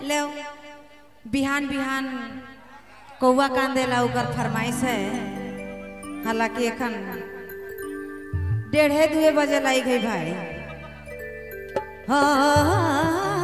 ले बिहान बिहान कौआ कांदे ला उकर फरमाइश है। हालांकि एखन 1:30-2 बजे लाई गई भाई। हाँ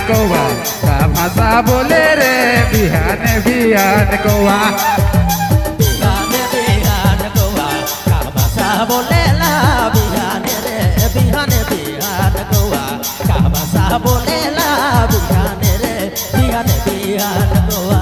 कौआ का भाषा बोले रे बिहान बिहान कौआ बिहान बिहान कौआ का भाषा बोले ला बिहान रे बिहान बिहान कौआ का भाषा बोले ला बिहान रे बिहान बिहान कौआ।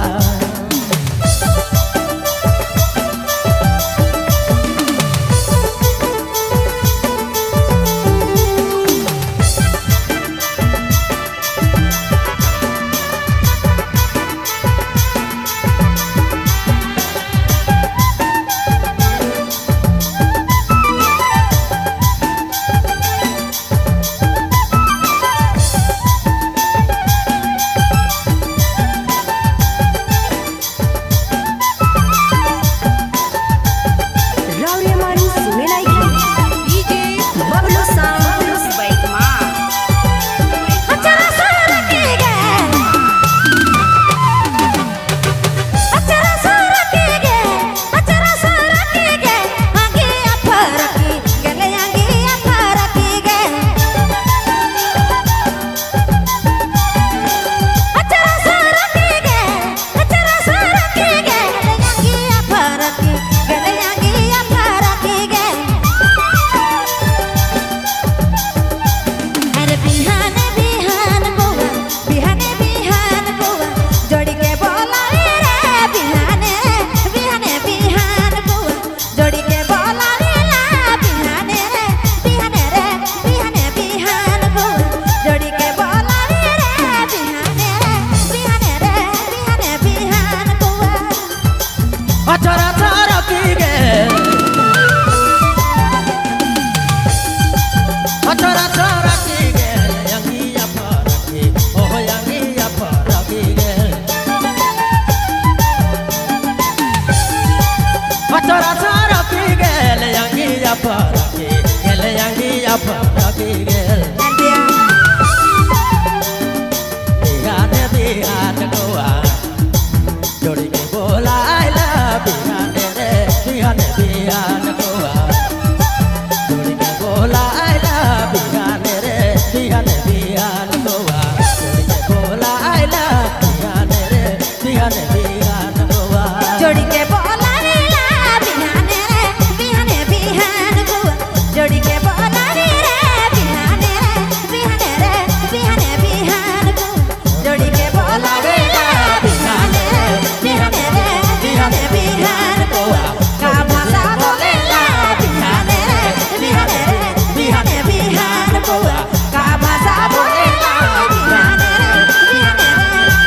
aparaki gel yangi aparaki gel bihane bihane goa jodi ke bola la bihane re bihane bihane goa jodi ke bola la bihane re bihane bihane goa jodi ke bola la bihane re bihane bihane goa जोड़ी के बोला रे ला बिहाने रे बिहाने बिहान गोवा जोड़ी के बोला रे बिहाने रे बिहाने बिहान गोवा जोड़ी के बोला रे बिहाने रे बिहाने बिहान गोवा का भाषा बोले ला बिहाने रे बिहाने बिहान गोवा का भाषा बोले ला बिहाने रे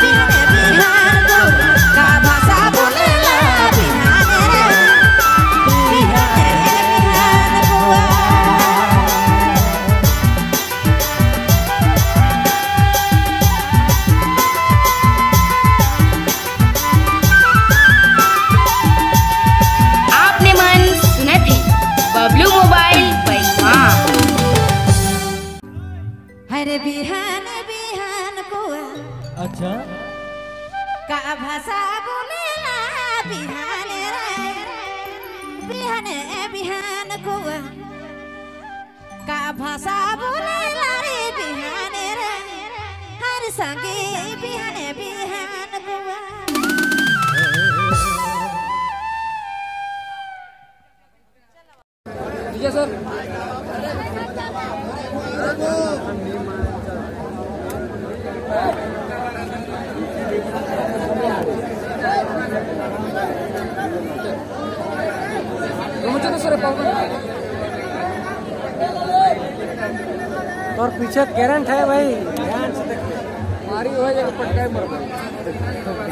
बिहाने बिहान गोवा का भाषा बोले ला बिहाने रे बिहाने बिहान गोवा आपने मन सुना थे बबलू मोबाइल पैसा हरे बिहान बिहान गोवा अच्छा का भाषा बोलेला बिहाने रे बिहाने बिहान गोवा का भाषा बोलेला रे बिहाने रे हर संगे बिहाने बिहान गोवा ठीक है सर और पीछे करंट है भाई ध्यान से देखिए मारी हो जाएगा पटका मर